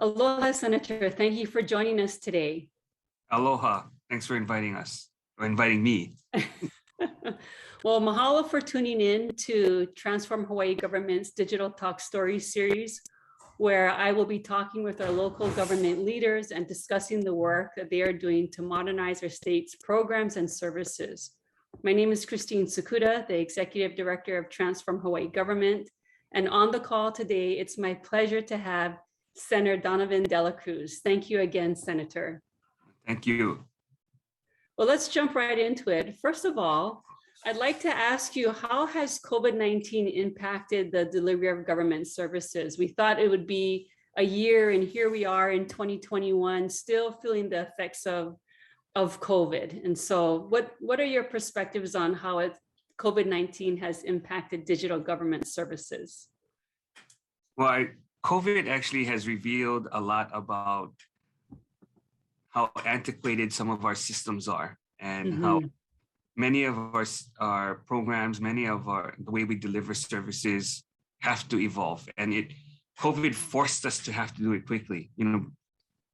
Aloha, Senator. Thank you for joining us today. Aloha. Thanks for inviting us, or inviting me. Well, mahalo for tuning in to Transform Hawaii Government's Digital Talk Stories series, where I will be talking with our local government leaders and discussing the work that they are doing to modernize our state's programs and services. My name is Christine Sakuda, the Executive Director of Transform Hawaii Government. And on the call today, it's my pleasure to have Senator Donovan Dela Cruz. Thank you again, Senator. Thank you. Well, let's jump right into it. First of all, I'd like to ask you, how has COVID-19 impacted the delivery of government services? We thought it would be a year, and here we are in 2021, still feeling the effects of COVID. And so what are your perspectives on how COVID-19 has impacted digital government services? Well, COVID actually has revealed a lot about how antiquated some of our systems are, and how many of our programs, the way we deliver services have to evolve. And COVID forced us to have to do it quickly. You know,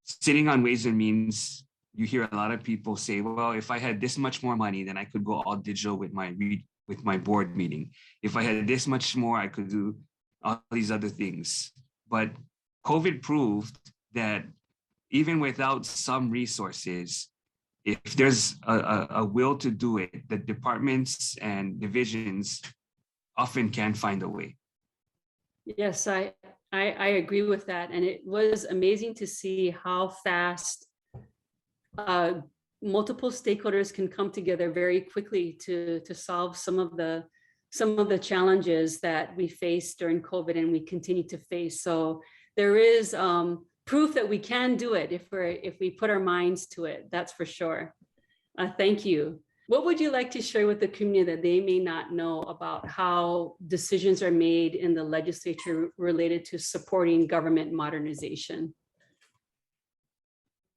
sitting on Ways and Means, you hear a lot of people say, well, if I had this much more money, then I could go all digital with my board meeting. If I had this much more, I could do all these other things. But COVID proved that even without some resources, if there's a will to do it, the departments and divisions often can find a way. Yes, I agree with that. And it was amazing to see how fast multiple stakeholders can come together very quickly to solve some of the challenges that we faced during COVID and we continue to face. So there is proof that we can do it if we put our minds to it. That's for sure. Thank you. What would you like to share with the community that they may not know about how decisions are made in the legislature related to supporting government modernization?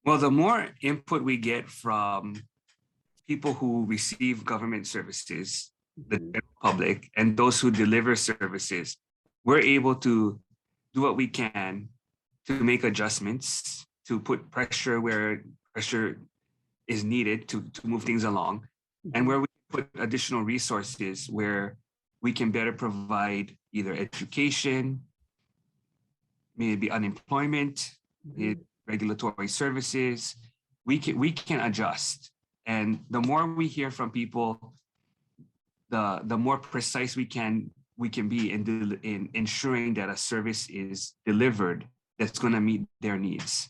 Well, the more input we get from people who receive government services, the general public, and those who deliver services, we're able to do what we can to make adjustments, to put pressure where pressure is needed to move things along, and where we put additional resources where we can better provide either education, maybe unemployment, regulatory services. We can adjust. And the more we hear from people, the more precise we can be in ensuring that a service is delivered that's going to meet their needs.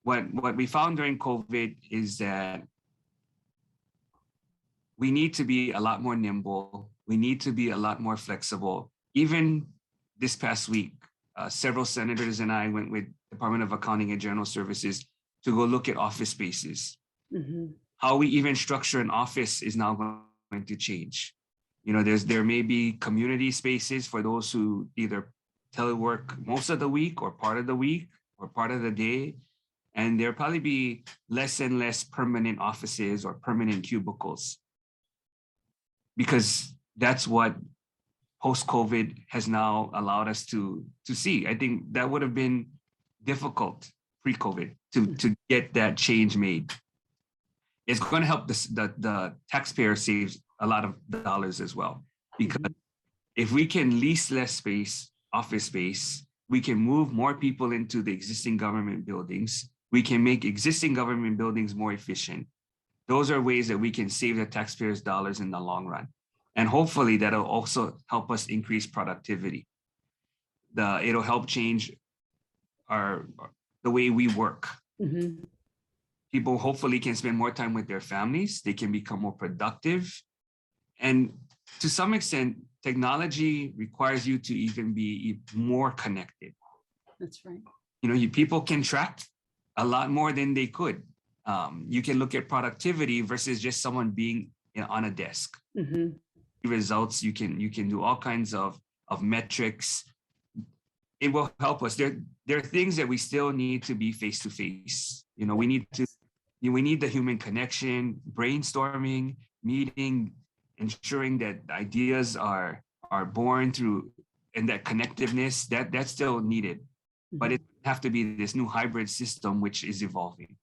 What we found during COVID is that we need to be a lot more nimble. We need to be a lot more flexible. Even this past week, several senators and I went with Department of Accounting and General Services to go look at office spaces. How we even structure an office is now going to change. You know, there may be community spaces for those who either telework most of the week or part of the week or part of the day. And there'll probably be less and less permanent offices or permanent cubicles, because that's what post-COVID has now allowed us to see. I think that would have been difficult pre-COVID to get that change made. It's going to help the taxpayer save a lot of dollars as well, because if we can lease less space, office space, we can move more people into the existing government buildings. We can make existing government buildings more efficient. Those are ways that we can save the taxpayers' dollars in the long run. And hopefully that'll also help us increase productivity. It'll help change the way we work. People hopefully can spend more time with their families. They can become more productive. And to some extent, technology requires you to even be more connected. That's right. You know, people can track a lot more than they could. You can look at productivity versus just someone being on a desk. Results, you can do all kinds of metrics. It will help us. There are things that we still need to be face to face. You know, we need the human connection, brainstorming, meeting, ensuring that ideas are born through, and that connectiveness that's still needed. but it have to be this new hybrid system which is evolving.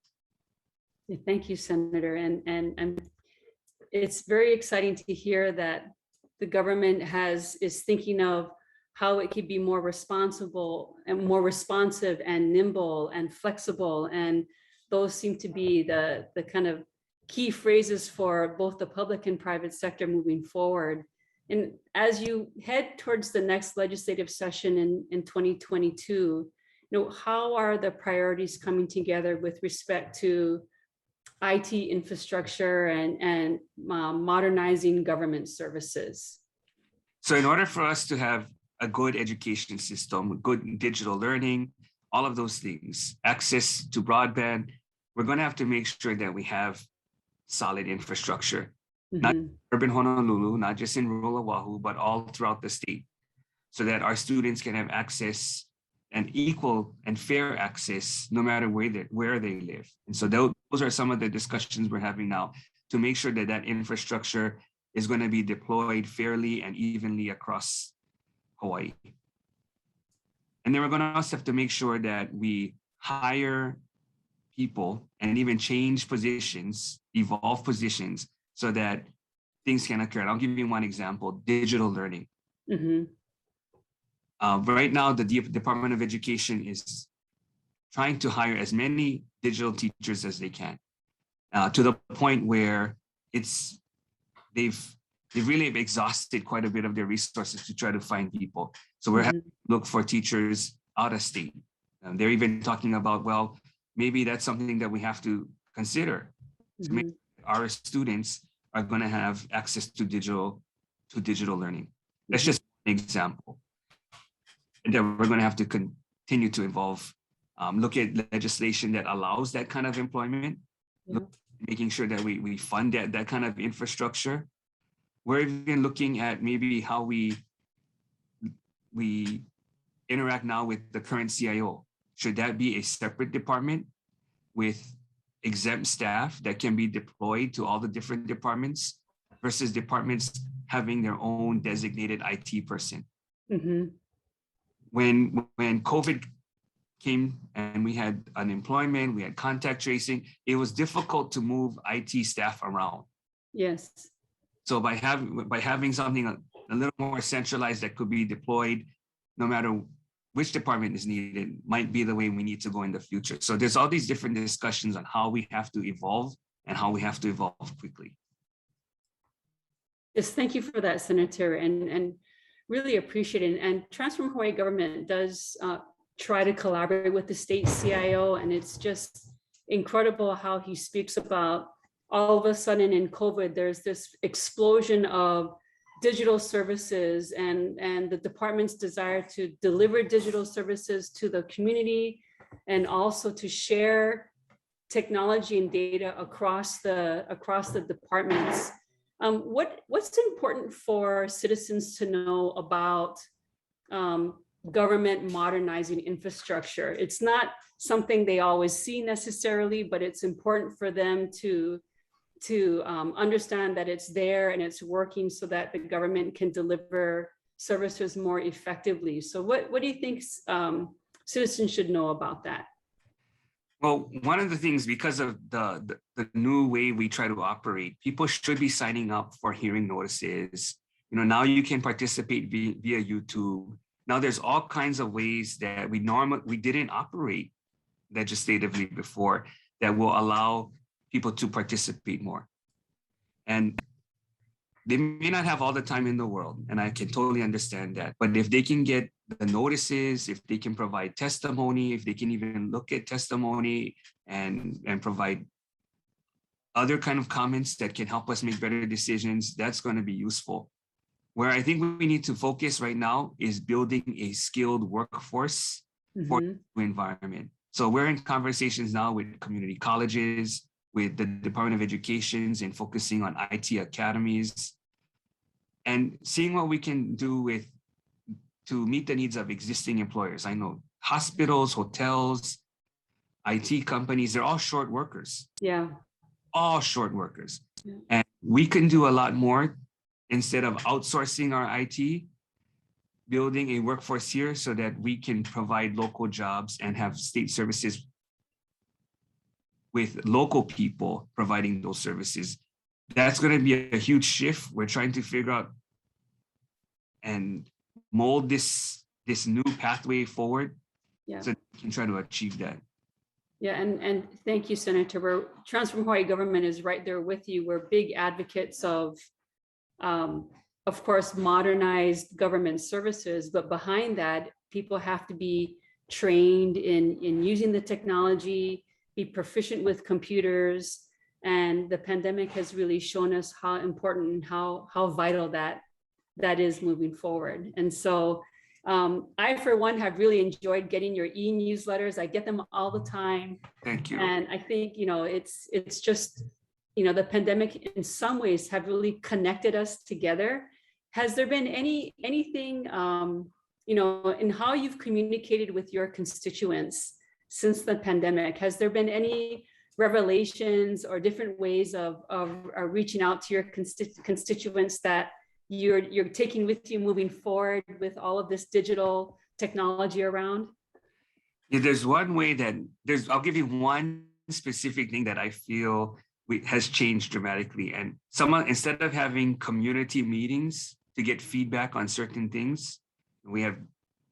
Yeah, thank you, Senator. And it's very exciting to hear that the government is thinking of how it could be more responsible and more responsive and nimble and flexible. And those seem to be the kind of key phrases for both the public and private sector moving forward. And as you head towards the next legislative session in 2022, how are the priorities coming together with respect to IT infrastructure and modernizing government services? So in order for us to have a good education system, good digital learning, all of those things, access to broadband, we're going to have to make sure that we have solid infrastructure, not urban Honolulu, not just in rural Oahu, but all throughout the state, so that our students can have access and equal and fair access no matter where they live. And so those are some of the discussions we're having now to make sure that that infrastructure is going to be deployed fairly and evenly across Hawaii. And then we're going to also have to make sure that we hire people and even change positions, evolve positions so that things can occur. And I'll give you one example, digital learning. Right now, the Department of Education is trying to hire as many digital teachers as they can, to the point where they've really exhausted quite a bit of their resources to try to find people. So we're having to look for teachers out of state. They're even talking about, well, maybe that's something that we have to consider to make our students are going to have access to digital learning. That's just an example. And then we're going to have to continue to evolve, look at legislation that allows that kind of employment, making sure that we fund that kind of infrastructure. We're even looking at maybe how we interact now with the current CIO. Should that be a separate department with exempt staff that can be deployed to all the different departments versus departments having their own designated IT person? When COVID came and we had unemployment, we had contact tracing, it was difficult to move IT staff around. Yes. So by having something a little more centralized that could be deployed no matter which department is needed might be the way we need to go in the future. So there's all these different discussions on how we have to evolve and how we have to evolve quickly. Yes, thank you for that, Senator, and really appreciate it. And Transform Hawaii government does try to collaborate with the state CIO, and it's just incredible how he speaks about all of a sudden in COVID, there's this explosion of digital services and the department's desire to deliver digital services to the community and also to share technology and data across the departments. What's important for citizens to know about government modernizing infrastructure? It's not something they always see necessarily, but it's important for them to understand that it's there and it's working so that the government can deliver services more effectively. So what do you think citizens should know about that? Well, one of the things, because of the new way we try to operate, people should be signing up for hearing notices. Now you can participate via YouTube. Now there's all kinds of ways that we didn't operate legislatively before that will allow people to participate more. And they may not have all the time in the world, and I can totally understand that. But if they can get the notices, if they can provide testimony, if they can even look at testimony and provide other kind of comments that can help us make better decisions, that's going to be useful. Where I think we need to focus right now is building a skilled workforce for the environment. So we're in conversations now with community colleges, with the Department of Education and focusing on IT academies and seeing what we can do to meet the needs of existing employers. I know hospitals, hotels, IT companies, they're all short workers. Yeah. All short workers. Yeah. And we can do a lot more. Instead of outsourcing our IT, building a workforce here so that we can provide local jobs and have state services with local people providing those services. That's going to be a huge shift. We're trying to figure out and mold this new pathway forward, Yeah. so we can try to achieve that. Yeah, and thank you, Senator. Transform Hawaii government is right there with you. We're big advocates of course, modernized government services, but behind that, people have to be trained in using the technology, be proficient with computers, and the pandemic has really shown us how important and how vital that is moving forward. And so I, for one, have really enjoyed getting your e-newsletters. I get them all the time. Thank you. And I think, it's just, the pandemic in some ways have really connected us together. Has there been anything, in how you've communicated with your constituents since the pandemic? Has there been any revelations or different ways of reaching out to your constituents that you're taking with you moving forward with all of this digital technology around? Yeah, there's one way that I'll give you one specific thing that I feel has changed dramatically. And instead of having community meetings to get feedback on certain things, we have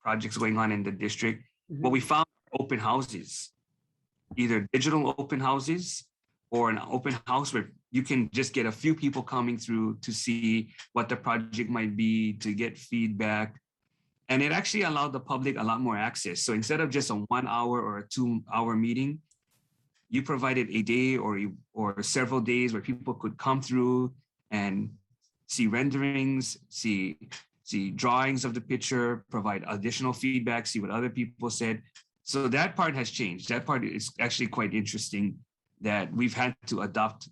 projects going on in the district. Mm-hmm. What we found are open houses, either digital open houses or an open house where you can just get a few people coming through to see what the project might be, to get feedback. And it actually allowed the public a lot more access. So instead of just a 1 hour or a 2 hour meeting, you provided a day or several days where people could come through and see renderings, see drawings of the picture, provide additional feedback, see what other people said. So that part has changed. That part is actually quite interesting that we've had to adopt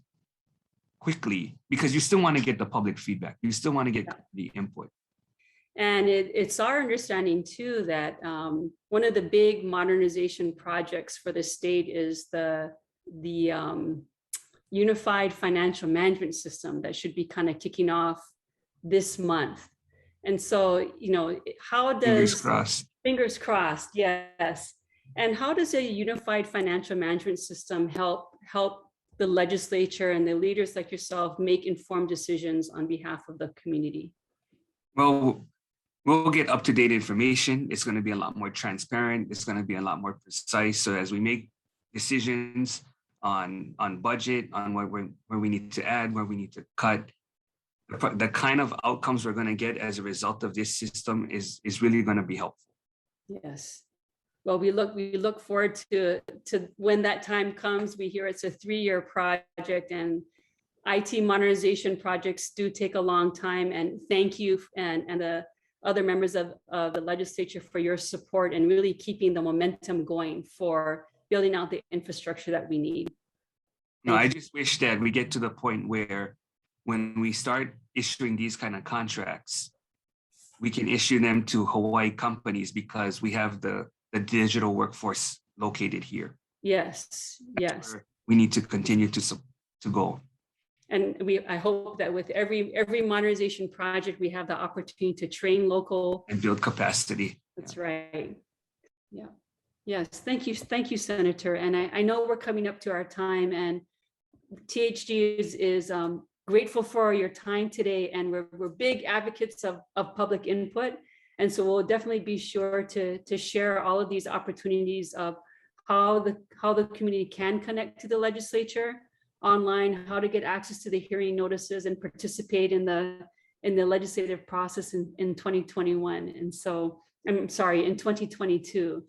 quickly, because you still want to get the public feedback. You still want to get the input. And it's our understanding too that one of the big modernization projects for the state is the unified financial management system that should be kind of kicking off this month. And so, how does fingers crossed, yes. And how does a unified financial management system help the legislature and the leaders like yourself make informed decisions on behalf of the community? Well, we'll get up-to-date information. It's going to be a lot more transparent. It's going to be a lot more precise. So as we make decisions on budget, on where we need to add, where we need to cut, the kind of outcomes we're going to get as a result of this system is really going to be helpful. Yes. Well, we look forward to when that time comes. We hear it's a 3-year project, and IT modernization projects do take a long time. And thank you and the other members of the legislature for your support and really keeping the momentum going for building out the infrastructure that we need. No, I just wish that we get to the point where when we start issuing these kind of contracts, we can issue them to Hawaii companies because we have the digital workforce located here. Yes. We need to continue to go. And I hope that with every modernization project, we have the opportunity to train local and build capacity. That's right. Yeah. Yes. Thank you, Senator. And I know we're coming up to our time, and THG is grateful for your time today, and we're big advocates of public input. And so we'll definitely be sure to share all of these opportunities of how the community can connect to the legislature online, how to get access to the hearing notices and participate in the legislative process in 2021. And so, I'm sorry, in 2022.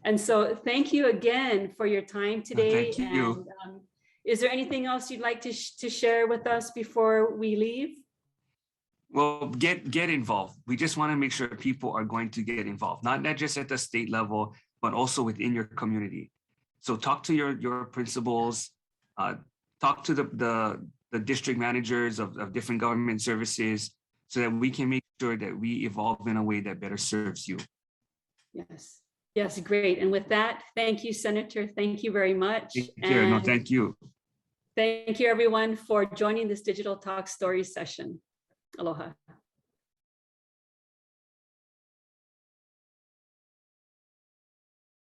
And so thank you again for your time today. Thank you. And is there anything else you'd like to share with us before we leave? Well, get involved. We just want to make sure people are going to get involved, not just at the state level, but also within your community. So talk to your principals, talk to the district managers of different government services, so that we can make sure that we evolve in a way that better serves you. Yes, great. And with that, thank you, Senator. Thank you very much. No, thank you. Thank you, everyone, for joining this Digital Talk Stories session. Aloha.